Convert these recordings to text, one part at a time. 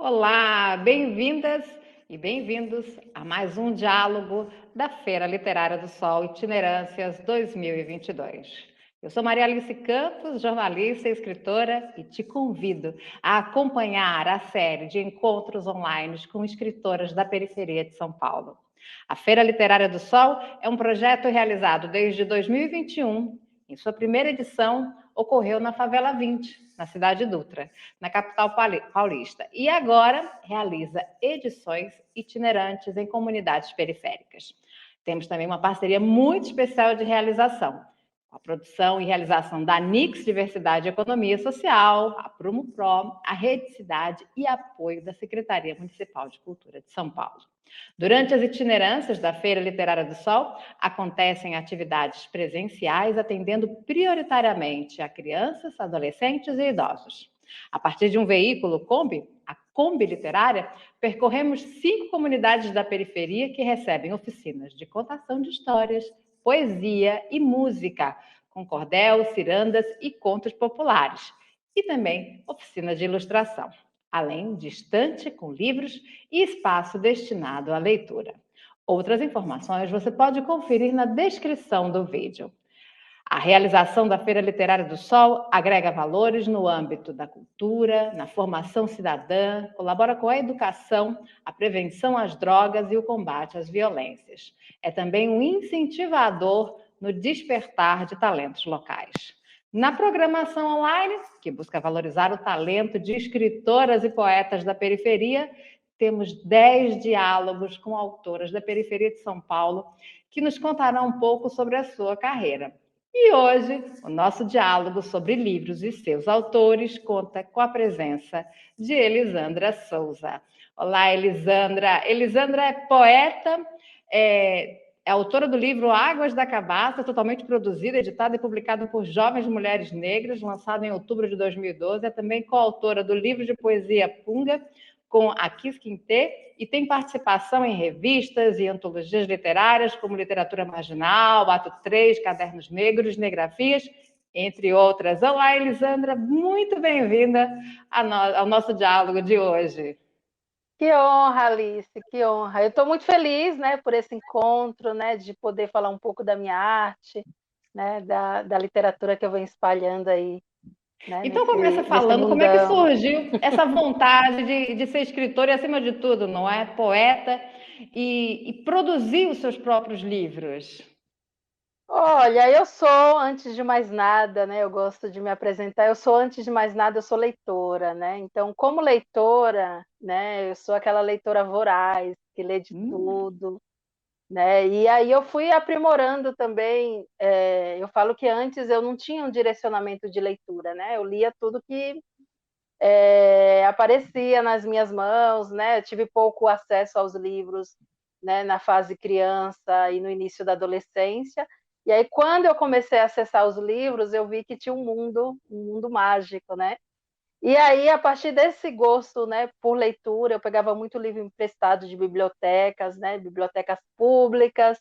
Olá, bem-vindas e bem-vindos a mais um diálogo da Feira Literária do Sol Itinerâncias 2022. Eu sou Maria Alice Campos, jornalista e escritora, e te convido a acompanhar a série de encontros online com escritoras da periferia de São Paulo. A Feira Literária do Sol é um projeto realizado desde 2021. Em sua primeira edição, ocorreu na Favela 20, na cidade de Dutra, na capital paulista, e agora realiza edições itinerantes em comunidades periféricas. Temos também uma parceria muito especial de realização, a produção e realização da Nix Diversidade e Economia Social, a Prumo Pro, a Rede Cidade e apoio da Secretaria Municipal de Cultura de São Paulo. Durante as itinerâncias da Feira Literária do Sol, acontecem atividades presenciais atendendo prioritariamente a crianças, adolescentes e idosos. A partir de um veículo Kombi, a Kombi Literária, percorremos 5 comunidades da periferia que recebem oficinas de contação de histórias, poesia e música, com cordel, cirandas e contos populares, e também oficinas de ilustração, além de estante com livros e espaço destinado à leitura. Outras informações você pode conferir na descrição do vídeo. A realização da Feira Literária do Sol agrega valores no âmbito da cultura, na formação cidadã, colabora com a educação, a prevenção às drogas e o combate às violências. É também um incentivador no despertar de talentos locais. Na programação online, que busca valorizar o talento de escritoras e poetas da periferia, temos 10 diálogos com autoras da periferia de São Paulo que nos contarão um pouco sobre a sua carreira. E hoje, o nosso diálogo sobre livros e seus autores conta com a presença de Elisandra Souza. Olá, Elisandra. Elisandra é poeta, é autora do livro Águas da Cabaça, totalmente produzido, editado e publicado por jovens mulheres negras, lançado em outubro de 2012. É também coautora do livro de poesia Punga, com a Kiss Quintê, e tem participação em revistas e antologias literárias, como Literatura Marginal, Ato 3, Cadernos Negros, Negrafias, entre outras. Olá, Elisandra, muito bem-vinda ao nosso diálogo de hoje. Que honra, Alice, que honra. Eu estou muito feliz, né, por esse encontro, né, de poder falar um pouco da minha arte, né, da literatura que eu venho espalhando aí, né, Então, começa nesse falando como é que mundão. surgiu essa vontade de ser escritora e, acima de tudo, não é? Poeta e produzir os seus próprios livros. Olha, eu sou, antes de mais nada, né, eu gosto de me apresentar, eu sou, antes de mais nada, eu sou leitora, né, então, como leitora, né, eu sou aquela leitora voraz, que lê de tudo, né, e aí eu fui aprimorando também, eu falo que antes eu não tinha um direcionamento de leitura, né, eu lia tudo que aparecia nas minhas mãos, né, eu tive pouco acesso aos livros, né, na fase criança e no início da adolescência, e aí quando eu comecei a acessar os livros, eu vi que tinha um mundo mágico, né, e aí, a partir desse gosto, né, por leitura, eu pegava muito livro emprestado de bibliotecas, né, bibliotecas públicas,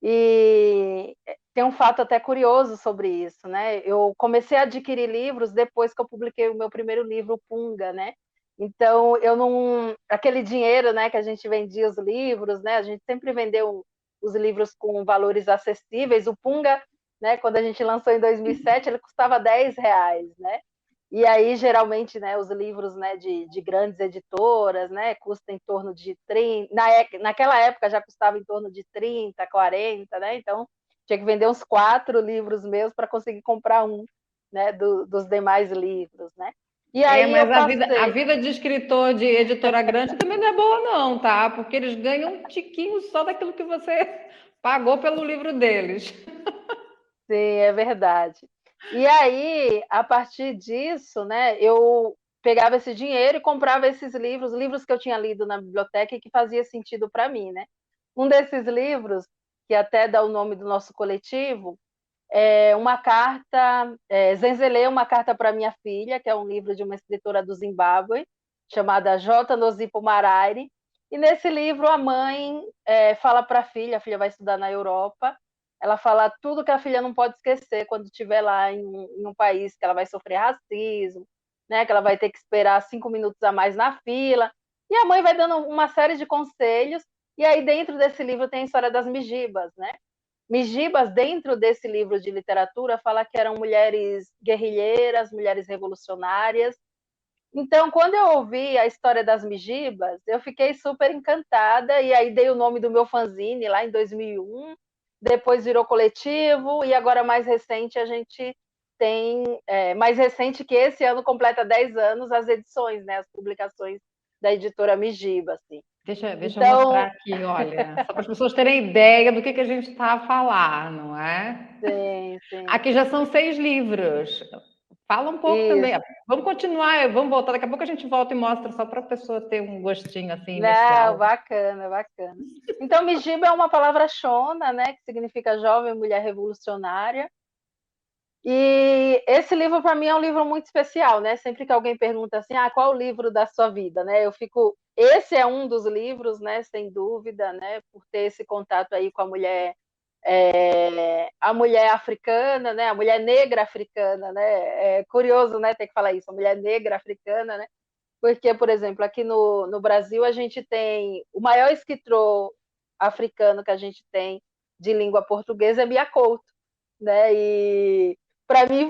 e tem um fato até curioso sobre isso, né? Eu comecei a adquirir livros depois que eu publiquei o meu primeiro livro, Punga, né? Então, eu não. Aquele dinheiro, né, que a gente vendia os livros, né? A gente sempre vendeu os livros com valores acessíveis. O Punga, né, quando a gente lançou em 2007, ele custava R$ 10, né? E aí, geralmente, né, os livros, né, de grandes editoras, né, custam em torno de 30, naquela época já custava em torno de 30, 40, né? Então, tinha que vender uns 4 livros meus para conseguir comprar um, né, dos demais livros, né? E aí eu Mas a passei. vida de escritor de editora grande também não é boa, não, tá? Porque eles ganham um tiquinho só daquilo que você pagou pelo livro deles. Sim, é verdade. E aí, a partir disso, né, eu pegava esse dinheiro e comprava esses livros, livros que eu tinha lido na biblioteca e que fazia sentido para mim, né? Um desses livros, que até dá o nome do nosso coletivo, é uma carta, Zenzele, uma carta para minha filha, que é um livro de uma escritora do Zimbábue, chamada J. Nosipo Maraire. E nesse livro a mãe fala para a filha vai estudar na Europa, ela fala tudo que a filha não pode esquecer quando estiver lá em um país que ela vai sofrer racismo, né? Que ela vai ter que esperar 5 minutos a mais na fila. E a mãe vai dando uma série de conselhos. E aí, dentro desse livro, tem a história das Migibas, né? Migibas, dentro desse livro de literatura, fala que eram mulheres guerrilheiras, mulheres revolucionárias. Então, quando eu ouvi a história das Migibas, eu fiquei super encantada, e aí dei o nome do meu fanzine lá em 2001, depois virou coletivo, e agora mais recente a gente tem, mais recente que esse ano completa 10 anos, as edições, né, as publicações da editora Migiba, assim. Deixa eu mostrar Então, aqui, olha, só para as pessoas terem ideia do que a gente está a falar, não é? sim, sim. Aqui já são 6 livros. Fala um pouco também. Isso. Vamos continuar, vamos voltar. Daqui a pouco a gente volta e mostra só para a pessoa ter um gostinho assim Não, inicial. bacana, bacana. Então, Migiba é uma palavra shona, né, que significa jovem mulher revolucionária. E esse livro, para mim, é um livro muito especial, né? Sempre que alguém pergunta assim, qual é o livro da sua vida, né? Eu fico... Esse é um dos livros, né? Sem dúvida, né? Por ter esse contato aí com a mulher africana, né? A mulher negra africana, né? É curioso, né? Ter que falar isso, a mulher negra africana, né? Porque, por exemplo, aqui no Brasil, a gente tem o maior escritor africano que a gente tem de língua portuguesa é Mia Couto, né? E para mim,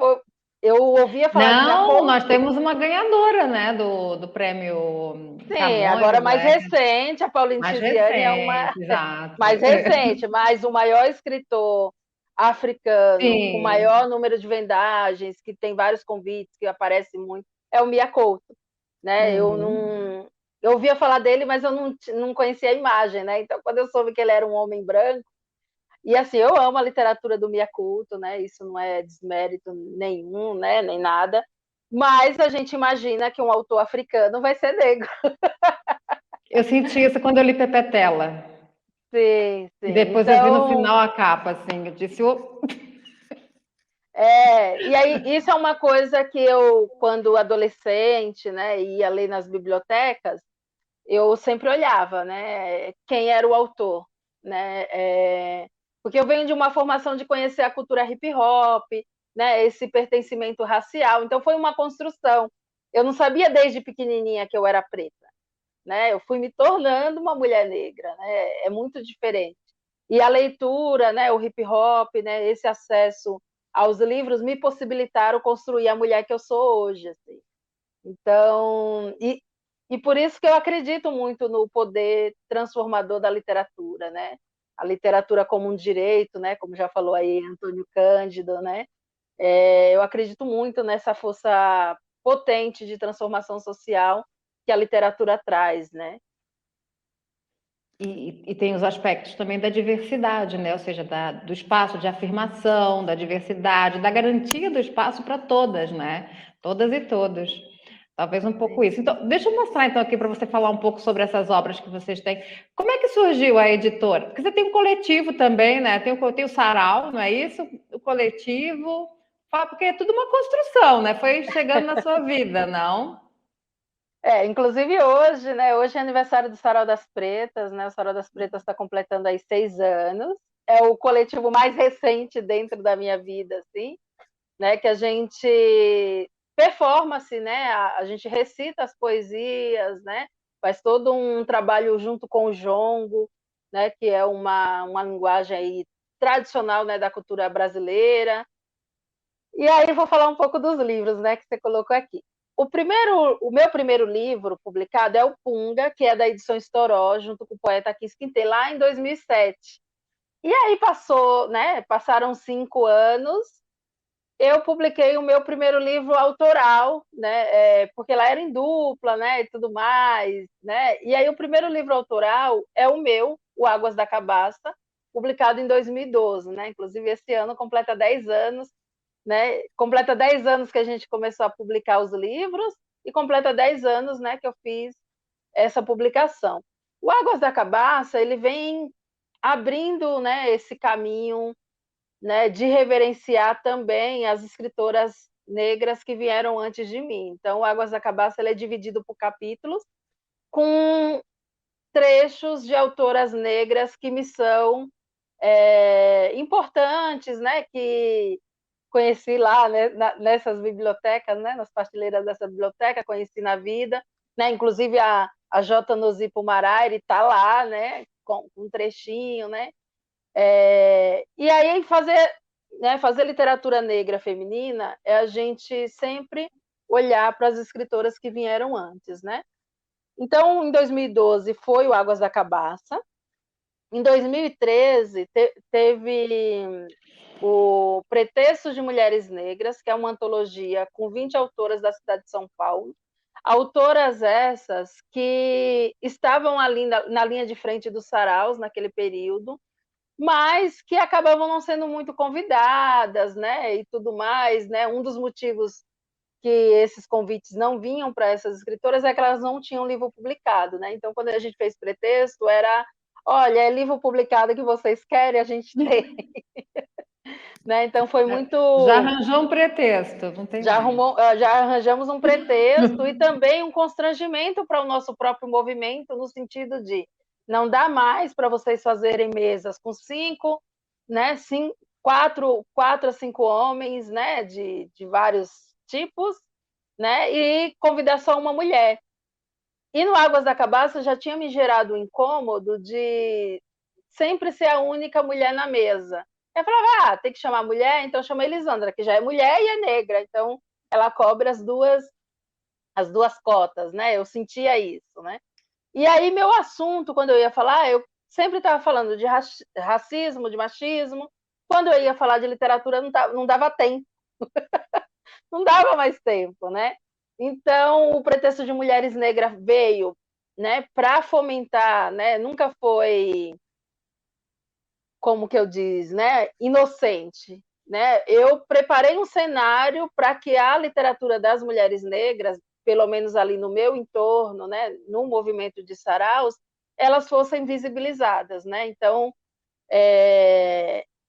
eu ouvia falar de Mia Não, nós Couto, temos uma ganhadora, né, do prêmio sim, agora Camões, mais né? recente, a Pauline Mais Tiziane é uma recente, exato. mais recente, mas o maior escritor africano com Sim. maior número de vendagens, que tem vários convites, que aparece muito, é o Mia Couto, né? Uhum. Eu ouvia falar dele, mas eu não conhecia a imagem, né? Então, quando eu soube que ele era um homem branco, e assim, eu amo a literatura do Mia Couto, né? Isso não é desmérito nenhum, né? Nem nada. Mas a gente imagina que um autor africano vai ser negro. Eu senti isso quando eu li Pepetela. Sim, E sim. depois eu vi no Então, final a capa, assim, eu disse, "Ô". e aí isso é uma coisa que eu, quando adolescente, né, ia ler nas bibliotecas, eu sempre olhava, né, quem era o autor, né, porque eu venho de uma formação de conhecer a cultura hip hop, né, esse pertencimento racial, então foi uma construção. Eu não sabia desde pequenininha que eu era preta, né, eu fui me tornando uma mulher negra, né, é muito diferente. E a leitura, né, o hip hop, né, esse acesso aos livros me possibilitaram construir a mulher que eu sou hoje, assim. Então, e por isso que eu acredito muito no poder transformador da literatura, né? A literatura como um direito, né? Como já falou aí Antônio Cândido, né? Eu acredito muito nessa força potente de transformação social que a literatura traz, né? E tem os aspectos também da diversidade, né? Ou seja, do espaço de afirmação, da diversidade, da garantia do espaço para todas, né? Todas e todos. Talvez um pouco Sim. isso. Então, deixa eu mostrar então aqui para você falar um pouco sobre essas obras que vocês têm. Como é que surgiu a editora? Porque você tem um coletivo também, né? Tem o Sarau, não é isso? O coletivo. Porque é tudo uma construção, né? Foi chegando na sua vida, não? Inclusive hoje, né? Hoje é aniversário do Sarau das Pretas, né? O Sarau das Pretas está completando aí 6 anos. É o coletivo mais recente dentro da minha vida, assim, né? Que a gente performance, né? A gente recita as poesias, né? Faz todo um trabalho junto com o jongo, né? Que é uma linguagem aí tradicional, né? Da cultura brasileira. E aí vou falar um pouco dos livros, né? Que você colocou aqui. O meu primeiro livro publicado é o Punga, que é da edição Estoró, junto com o poeta Quis Quintê, lá em 2007. E aí passaram 5 anos, eu publiquei o meu primeiro livro autoral, né? Porque lá era em dupla, né? E tudo mais, né? E aí o primeiro livro autoral é o meu, o Águas da Cabaça, publicado em 2012, né? Inclusive esse ano completa 10 anos, né? Completa 10 anos que a gente começou a publicar os livros e completa 10 anos, né? Que eu fiz essa publicação. O Águas da Cabaça, ele vem abrindo, né? Esse caminho, né, de reverenciar também as escritoras negras que vieram antes de mim. Então, o Águas da Cabaça ele é dividido por capítulos com trechos de autoras negras que me são importantes, né, que conheci lá, né, nessas bibliotecas, né, nas prateleiras dessa biblioteca, conheci na vida, né, inclusive a J. Nozi Pumaraire está lá, né, com um trechinho, né, e aí fazer literatura negra feminina é a gente sempre olhar para as escritoras que vieram antes, né? Então, em 2012 foi o Águas da Cabaça. Em 2013 teve o Pretextos de Mulheres Negras, que é uma antologia com 20 autoras da cidade de São Paulo. Autoras essas que estavam ali na linha de frente dos saraus naquele período, mas que acabavam não sendo muito convidadas, né? E tudo mais, né? Um dos motivos que esses convites não vinham para essas escritoras é que elas não tinham livro publicado, né? Então, quando a gente fez pretexto, era, olha, é livro publicado que vocês querem, a gente tem, né? Então foi muito. Já arranjou um pretexto, não tem mais. Já arranjamos um pretexto e também um constrangimento para o nosso próprio movimento, no sentido de não dá mais para vocês fazerem mesas com 5, né? 4 a 5 homens, né? De vários tipos, né? E convidar só uma mulher. E no Águas da Cabaça já tinha me gerado o incômodo de sempre ser a única mulher na mesa. Eu falava, tem que chamar mulher, então chama a Elisandra, que já é mulher e é negra, então ela cobre as duas cotas, né? Eu sentia isso, né? E aí meu assunto, quando eu ia falar, eu sempre estava falando de racismo, de machismo. Quando eu ia falar de literatura, não dava tempo, não dava mais tempo, né? Então, o Pretexto de Mulheres Negras veio, né, para fomentar, né? Nunca foi, como que eu diz, né, inocente, né? Eu preparei um cenário para que a literatura das mulheres negras, pelo menos ali no meu entorno, né, no movimento de saraus, elas fossem visibilizadas, né? Então,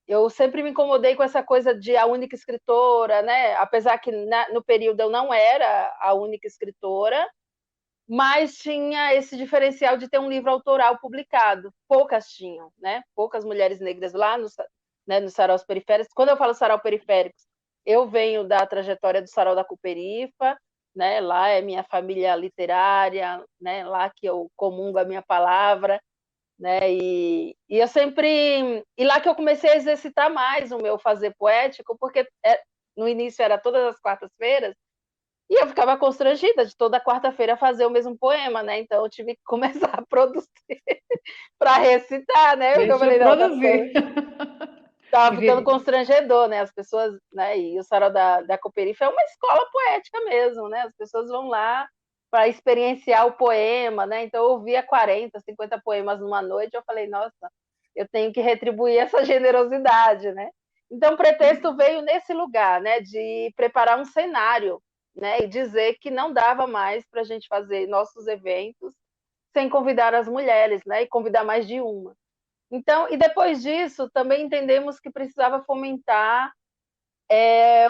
eu sempre me incomodei com essa coisa de a única escritora, né? Apesar que no período eu não era a única escritora, mas tinha esse diferencial de ter um livro autoral publicado. Poucas tinham, né? Poucas mulheres negras lá né, nos saraus periféricos. Quando eu falo sarau periféricos, eu venho da trajetória do sarau da Cooperifa, né? Lá é minha família literária, né? Lá que eu comungo a minha palavra, né? E eu sempre e lá que eu comecei a exercitar mais o meu fazer poético, porque no início era todas as quartas-feiras e eu ficava constrangida de toda quarta-feira fazer o mesmo poema, né? Então eu tive que começar a produzir para recitar, né? Porque eu Deixa eu falei, não, produzir. tava ficando constrangedor, né? As pessoas, né? E o sarau da Cooperifa é uma escola poética mesmo, né? As pessoas vão lá para experienciar o poema, né? Então eu ouvia 40, 50 poemas numa noite, eu falei, nossa, eu tenho que retribuir essa generosidade, né? Então o pretexto veio nesse lugar, né? De preparar um cenário, né? E dizer que não dava mais para a gente fazer nossos eventos sem convidar as mulheres, né? E convidar mais de uma. Então, e depois disso, também entendemos que precisava fomentar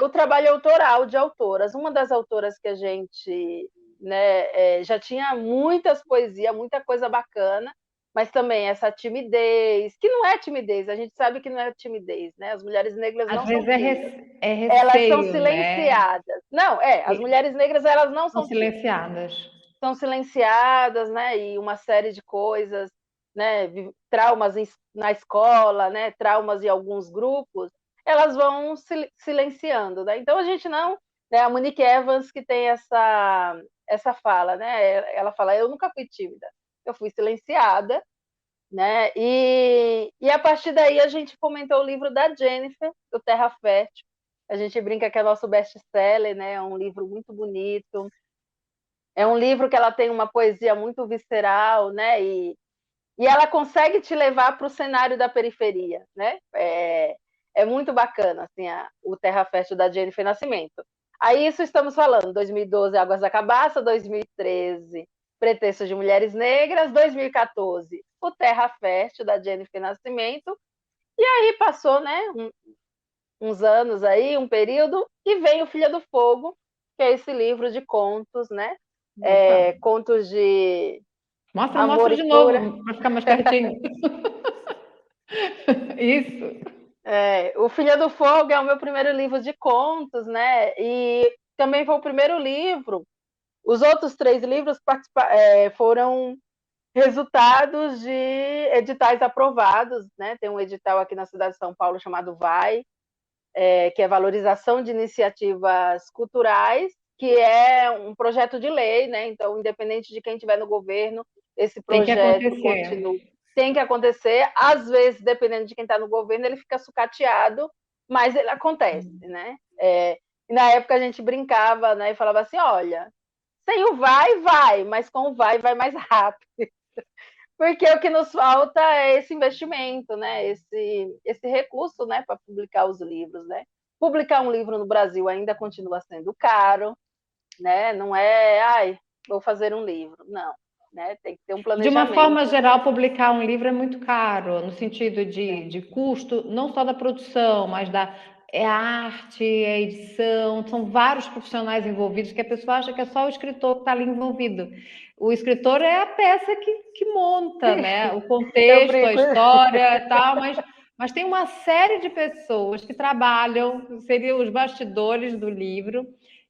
o trabalho autoral de autoras. Uma das autoras que a gente, né, já tinha muitas poesias, muita coisa bacana, mas também essa timidez, que não é timidez, a gente sabe que não é timidez, né? As mulheres negras Às não são vezes é, tímidas, é elas são receio, né? silenciadas. Não, as mulheres negras elas não São são tímidas, silenciadas. são silenciadas, né? E uma série de coisas, né? Traumas na escola, né? Traumas em alguns grupos, elas vão silenciando, né? Então a gente não, né? A Monique Evans que tem essa fala, né? Ela fala: eu nunca fui tímida, eu fui silenciada, né? E a partir daí a gente comentou o livro da Jennifer, do Terra Fértil. A gente brinca que é nosso best-seller, né? É um livro muito bonito, é um livro que ela tem uma poesia muito visceral, né? E ela consegue te levar para o cenário da periferia, né? É muito bacana, assim, o Terra Fértil da Jennifer Nascimento. Aí isso estamos falando, 2012, Águas da Cabaça, 2013, Pretextos de Mulheres Negras, 2014, o Terra Fértil da Jennifer Nascimento, e aí passou, né, uns anos aí, um período, e vem o Filha do Fogo, que é esse livro de contos, né? Opa. Contos de Mostra, amor mostra e de cura. novo, para ficar mais pertinho. Isso. O Filha do Fogo é o meu primeiro livro de contos, né? E também foi o primeiro livro. Os outros 3 livros foram resultados de editais aprovados, né? Tem um edital aqui na cidade de São Paulo chamado VAI, que é Valorização de Iniciativas Culturais, que é um projeto de lei, né? Então, independente de quem estiver no governo, esse Tem que projeto acontecer. continua. Tem que acontecer. Às vezes, dependendo de quem está no governo, ele fica sucateado, mas ele acontece, né? E na época a gente brincava, né? E falava assim: olha, sem o vai, mas com o vai mais rápido. Porque o que nos falta é esse investimento, né? Esse recurso, né, para publicar os livros, né? Publicar um livro no Brasil ainda continua sendo caro, né? Não é, ai, vou fazer um livro, não, né? Tem que ter um De uma forma planejamento. geral, publicar um livro é muito caro, no sentido de custo, não só da produção, mas a arte, a edição, são vários profissionais envolvidos que a pessoa acha que é só o escritor que está ali envolvido. O escritor é a peça que monta, né? O Eu contexto, a brinco. história e tal, mas tem uma série de pessoas que trabalham, seriam os bastidores do livro,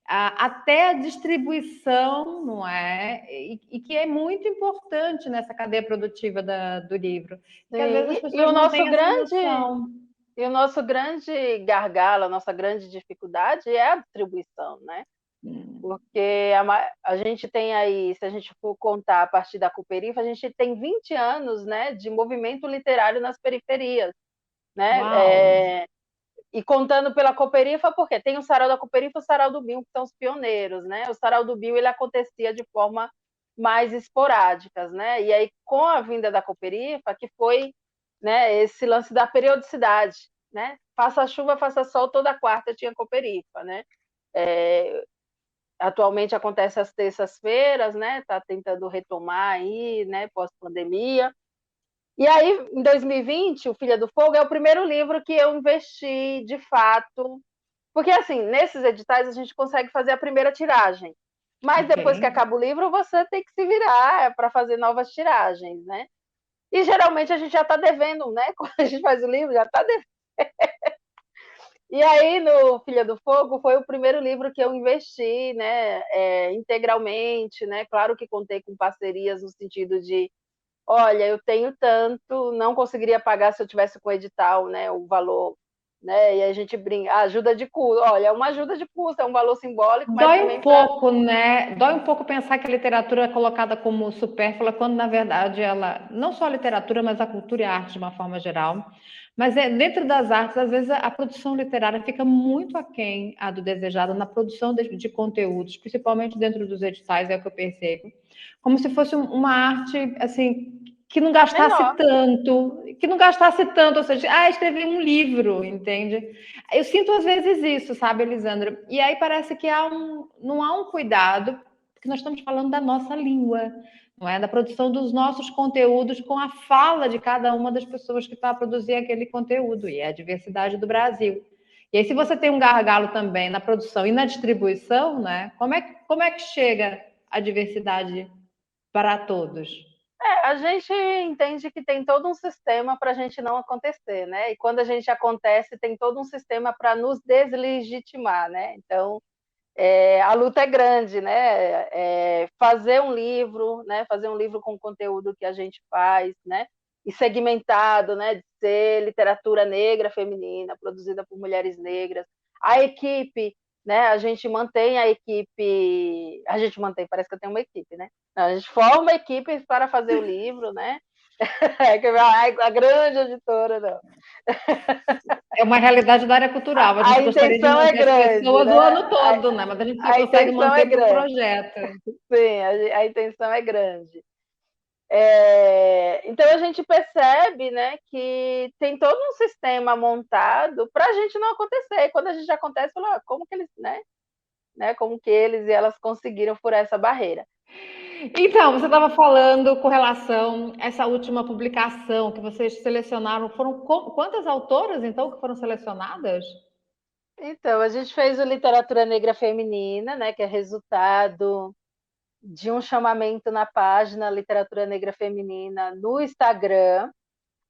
até a distribuição, não é? E que é muito importante nessa cadeia produtiva do livro, que às vezes as E pessoas não têm essa noção. o nosso grande gargalo, a nossa grande dificuldade é a distribuição, né? Porque a gente tem aí, se a gente for contar a partir da Cooperifa, a gente tem 20 anos, né, de movimento literário nas periferias, né? Uau! E contando pela Cooperifa, porque tem o Sarau da Cooperifa e o Sarau do Bill, que são os pioneiros, né? O Sarau do Bill, ele acontecia de forma mais esporádicas, né? E aí, com a vinda da Cooperifa, que foi, né, esse lance da periodicidade, né? Faça chuva, faça sol, toda quarta tinha Cooperifa, né? Atualmente acontece às terças-feiras, né? Está tentando retomar aí, né? Pós-pandemia. E aí, em 2020, O Filha do Fogo é o primeiro livro que eu investi de fato. Porque, assim, nesses editais a gente consegue fazer a primeira tiragem. Mas Ok. depois que acaba o livro, você tem que se virar para fazer novas tiragens, né? E geralmente a gente já está devendo, né? Quando a gente faz o livro, já está devendo. E aí, no Filha do Fogo, foi o primeiro livro que eu investi, né, integralmente, né? Claro que contei com parcerias no sentido de, olha, eu tenho tanto, não conseguiria pagar se eu tivesse com o edital, né, o valor, né? E a gente brinca, ajuda de custo, olha, é uma ajuda de custo, é um valor simbólico, mas Dói também um para. pouco, né? Dói um pouco pensar que a literatura é colocada como supérflua, quando na verdade ela, não só a literatura, mas a cultura e a arte de uma forma geral, mas dentro das artes, às vezes a produção literária fica muito aquém a do desejado na produção de conteúdos, principalmente dentro dos editais, é o que eu percebo, como se fosse uma arte assim Menor. que não gastasse tanto, ou seja, escrevi um livro, entende? Eu sinto às vezes isso, sabe, Elisandra? E aí parece que não há um cuidado, porque nós estamos falando da nossa língua, não é? Da produção dos nossos conteúdos com a fala de cada uma das pessoas que está a produzir aquele conteúdo, e é a diversidade do Brasil. E aí, se você tem um gargalo também na produção e na distribuição, né? Como é que chega a diversidade para todos? A gente entende que tem todo um sistema para a gente não acontecer, né? E quando a gente acontece, tem todo um sistema para nos deslegitimar, né? Então, a luta é grande, né? Fazer um livro, né? Fazer um livro com o conteúdo que a gente faz, né? E segmentado, né? De ser literatura negra feminina, produzida por mulheres negras. A equipe, né? A gente mantém, parece que eu tenho uma equipe, né? Não, a gente forma equipes para fazer o livro, né? A grande editora, não. É uma realidade da área cultural. A A gente gostaria de intenção é manter as grande, pessoas o né? ano todo, né? Mas a gente só A consegue intenção é manter por grande. projeto. Sim, a intenção é grande. Então a gente percebe, né, que tem todo um sistema montado para a gente não acontecer. E quando a gente acontece, fala, como que eles, né, como que eles e elas conseguiram furar essa barreira? Então, você estava falando com relação a essa última publicação que vocês selecionaram. Foram quantas autoras, então, que foram selecionadas? Então, a gente fez o Literatura Negra Feminina, né, que é resultado de um chamamento na página Literatura Negra Feminina no Instagram.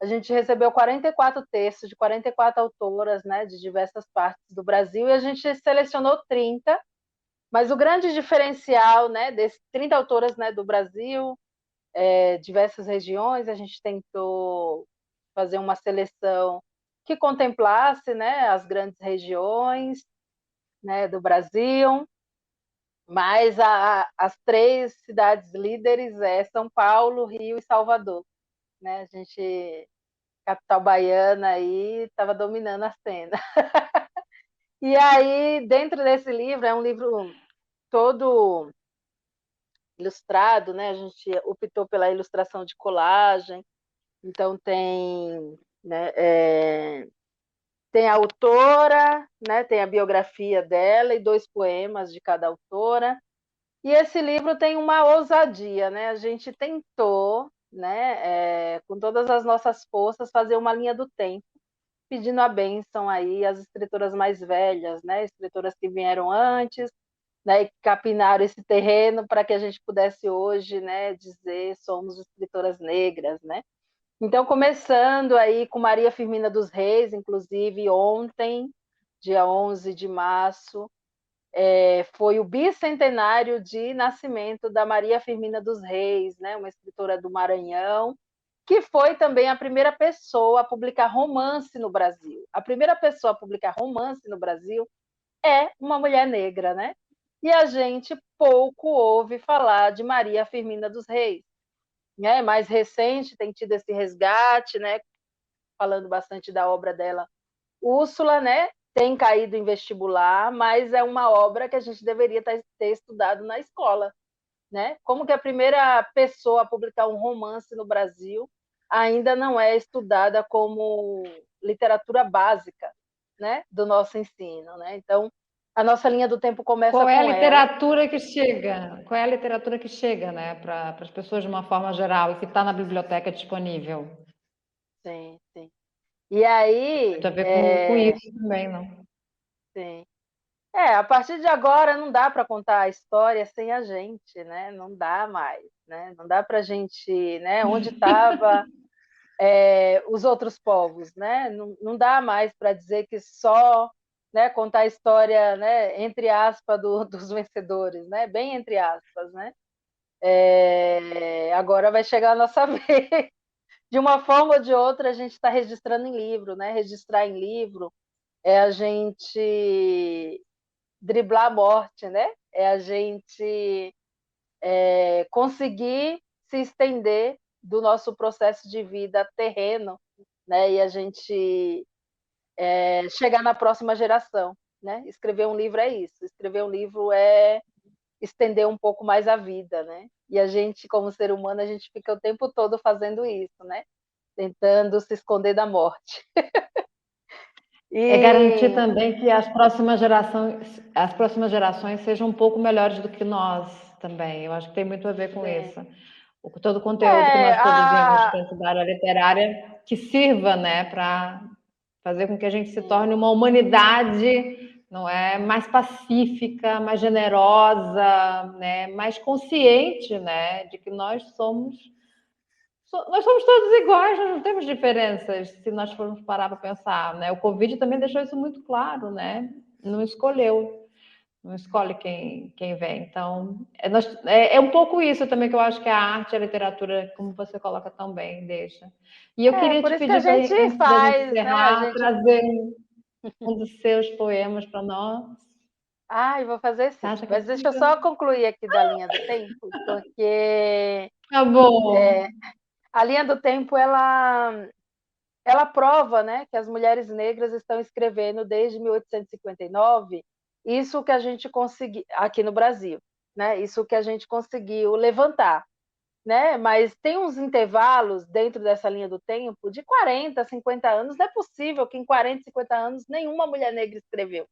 A gente recebeu 44 textos de 44 autoras, né, de diversas partes do Brasil, e a gente selecionou 30, mas o grande diferencial, né, desses 30 autoras, né, do Brasil, diversas regiões, a gente tentou fazer uma seleção que contemplasse, né, as grandes regiões, né, do Brasil, mas as 3 cidades líderes São Paulo, Rio e Salvador, né? A gente, capital baiana aí, estava dominando a cena. E aí, dentro desse livro, é um livro todo ilustrado, né? A gente optou pela ilustração de colagem, então né, tem a autora, né? Tem a biografia dela e 2 poemas de cada autora. E esse livro tem uma ousadia, né? A gente tentou, né, com todas as nossas forças, fazer uma linha do tempo, pedindo a bênção aí às escritoras mais velhas, né? Escritoras que vieram antes, né, e que capinaram esse terreno para que a gente pudesse hoje, né, dizer somos escritoras negras, né? Então, começando aí com Maria Firmina dos Reis, inclusive ontem, dia 11 de março, foi o bicentenário de nascimento da Maria Firmina dos Reis, né, uma escritora do Maranhão, que foi também a primeira pessoa a publicar romance no Brasil. A primeira pessoa a publicar romance no Brasil é uma mulher negra, né? E a gente pouco ouve falar de Maria Firmina dos Reis. Né? Mais recente tem tido esse resgate, né? Falando bastante da obra dela, Úrsula, né? Tem caído em vestibular, mas é uma obra que a gente deveria ter estudado na escola, né? Como que a primeira pessoa a publicar um romance no Brasil ainda não é estudada como literatura básica, né? Do nosso ensino, né? Então, a nossa linha do tempo começa Qual é a com ela. literatura que chega? Qual é a literatura que chega, né, para as pessoas de uma forma geral e que está na biblioteca disponível? Sim, sim. E aí, Muito a ver com isso também, não? sim. A partir de agora não dá para contar a história sem a gente, né? Não dá mais, né? Não dá para a gente, né? Onde estava os outros povos, né? Não, não dá mais para dizer que só, né, contar a história, né, entre aspas, dos vencedores, né? Bem entre aspas, né? Agora vai chegar a nossa vez. De uma forma ou de outra, a gente está registrando em livro, né? Registrar em livro é a gente driblar a morte, né? É a gente conseguir se estender do nosso processo de vida terreno, né? E a gente chegar na próxima geração, né? Escrever um livro é isso. Escrever um livro é estender um pouco mais a vida, né? E a gente, como ser humano, a gente fica o tempo todo fazendo isso, né? Tentando se esconder da morte. É garantir E também que as próximas gerações sejam um pouco melhores do que nós também. Eu acho que tem muito a ver com sim. isso. Todo o conteúdo que nós produzimos A... dentro da área literária que sirva, né, para fazer com que a gente se Sim. torne uma humanidade, não é, mais pacífica, mais generosa, né, mais consciente, né, de que nós somos todos iguais, nós não temos diferenças se nós formos parar para pensar, né? O Covid também deixou isso muito claro, né? Não escolheu, não escolhe quem vem. Então, é um pouco isso também que eu acho que a arte e a literatura, como você coloca tão bem, deixa. E eu queria Por te isso que a pedir, pra, gente antes da gente faz, né? A encerrar, gente... trazer um dos seus poemas para nós. Eu vou fazer Você sim. acha que é Mas deixa eu possível? só concluir aqui da linha do tempo, porque Tá bom. a linha do tempo ela prova, né, que as mulheres negras estão escrevendo desde 1859 isso que a gente conseguiu aqui no Brasil, né? Isso que a gente conseguiu levantar, né? Mas tem uns intervalos dentro dessa linha do tempo de 40, 50 anos. Não é possível que em 40, 50 anos nenhuma mulher negra escreveu,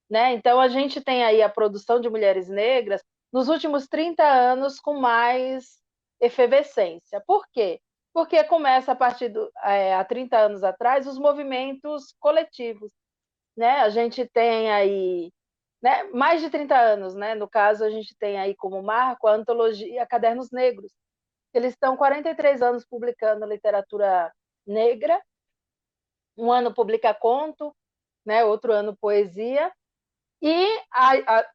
né? Então a gente tem aí a produção de mulheres negras nos últimos 30 anos com mais efervescência. Por quê? Porque começa a partir há 30 anos atrás os movimentos coletivos, né? A gente tem aí, né, mais de 30 anos, né? No caso, a gente tem aí como marco a antologia Cadernos Negros. Eles estão 43 anos publicando literatura negra. Um ano publica conto, né? Outro ano poesia. E,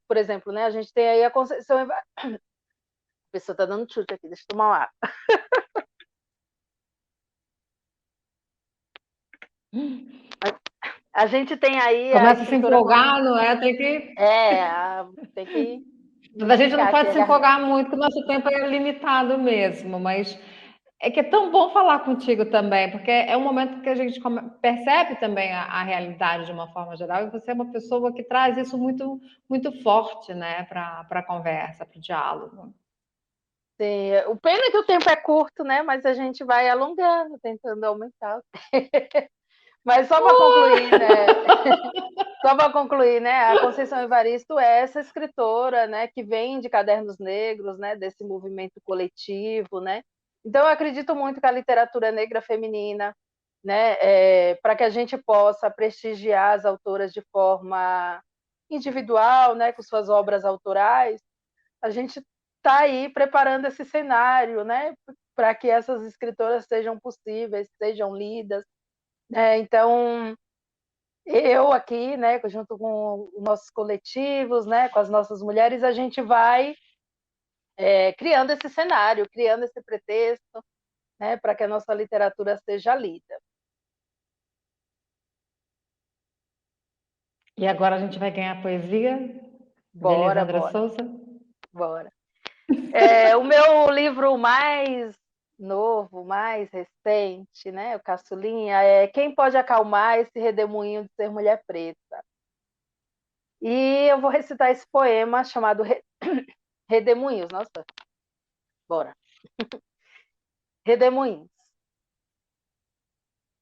por exemplo, né, a gente tem aí a Conceição Evaristo. A pessoa está dando chute aqui, deixa eu tomar uma água. A gente tem aí a Começa a se escritora... empolgar, não é? Tem que Mas a gente não esticar aqui pode a se garganta. empolgar muito, porque o nosso tempo é limitado mesmo, mas é que é tão bom falar contigo também, porque é um momento que a gente percebe também a realidade de uma forma geral, e você é uma pessoa que traz isso muito, muito forte, né, para a conversa, para o diálogo. Sim, o pena é que o tempo é curto, né? Mas a gente vai alongando, tentando aumentar. Mas só para concluir, né? Só para concluir, né? A Conceição Evaristo é essa escritora, né? Que vem de Cadernos Negros, né? Desse movimento coletivo, né? Então eu acredito muito que a literatura negra feminina, né? Para que a gente possa prestigiar as autoras de forma individual, né? Com suas obras autorais, a gente está aí preparando esse cenário, né? Para que essas escritoras sejam possíveis, sejam lidas. Então eu aqui, né, junto com os nossos coletivos, né, com as nossas mulheres, a gente vai criando esse cenário, criando esse pretexto, né, para que a nossa literatura seja lida. E agora a gente vai ganhar poesia de Bora, Elisandra bora, Souza. bora. O meu livro mais novo, mais recente, né, o Caçulinha, é Quem Pode Acalmar Esse Redemoinho de Ser Mulher Preta? E eu vou recitar esse poema chamado Redemoinhos. Nossa, bora. Redemoinhos.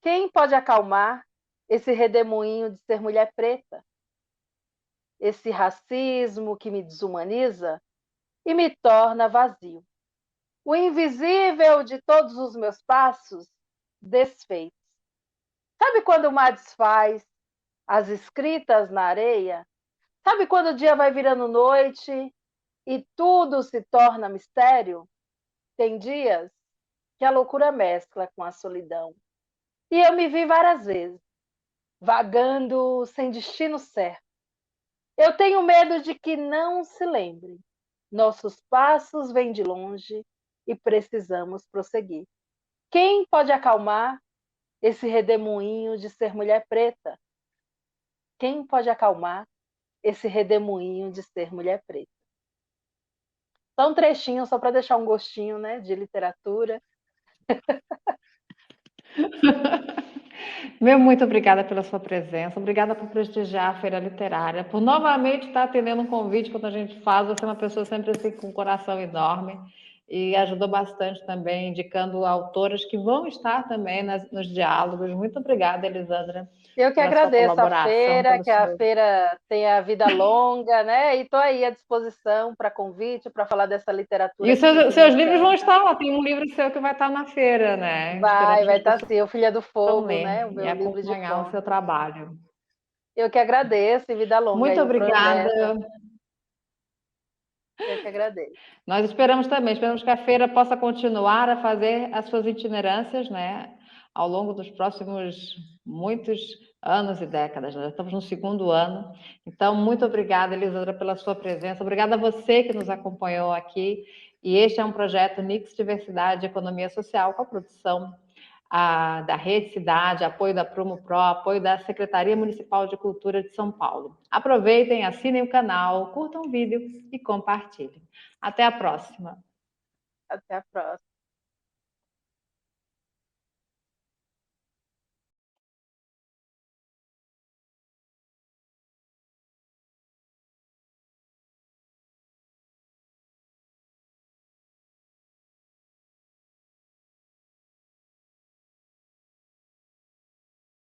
Quem pode acalmar esse redemoinho de ser mulher preta? Esse racismo que me desumaniza e me torna vazio. O invisível de todos os meus passos desfeitos. Sabe quando o mar desfaz as escritas na areia? Sabe quando o dia vai virando noite e tudo se torna mistério? Tem dias que a loucura mescla com a solidão. E eu me vi várias vezes, vagando sem destino certo. Eu tenho medo de que não se lembre. Nossos passos vêm de longe e precisamos prosseguir. Quem pode acalmar esse redemoinho de ser mulher preta? Quem pode acalmar esse redemoinho de ser mulher preta? Só um trechinho, só para deixar um gostinho, né, de literatura. Meu, muito obrigada pela sua presença, obrigada por prestigiar a Feira Literária, por novamente estar atendendo um convite quando a gente faz. Você é uma pessoa sempre assim com um coração enorme e ajudou bastante também, indicando autoras que vão estar também nos diálogos. Muito obrigada, Elisandra, Eu que pela sua agradeço a colaboração, feira, pelo que a seu... feira tenha vida longa, né? E estou aí à disposição para convite, para falar dessa E literatura os que me seus livros vão encanta. estar lá, tem um livro seu que vai estar na feira, né? Esperamos que Vai as estar pessoas sim, o Filha do possam Fogo, ler né? O e meu livro de acompanhar o seu contos. trabalho. Eu que agradeço e vida longa Muito aí o obrigada. projeto. Eu que agradeço. Nós esperamos também, esperamos que a feira possa continuar a fazer as suas itinerâncias, né, ao longo dos próximos muitos anos e décadas. Nós estamos no segundo ano. Então, muito obrigada, Elisandra, pela sua presença. Obrigada a você que nos acompanhou aqui. E este é um projeto Nix Diversidade e Economia Social, com a produção da Rede Cidade, apoio da Promo Pro, apoio da Secretaria Municipal de Cultura de São Paulo. Aproveitem, assinem o canal, curtam o vídeo e compartilhem. Até a próxima! Até a próxima.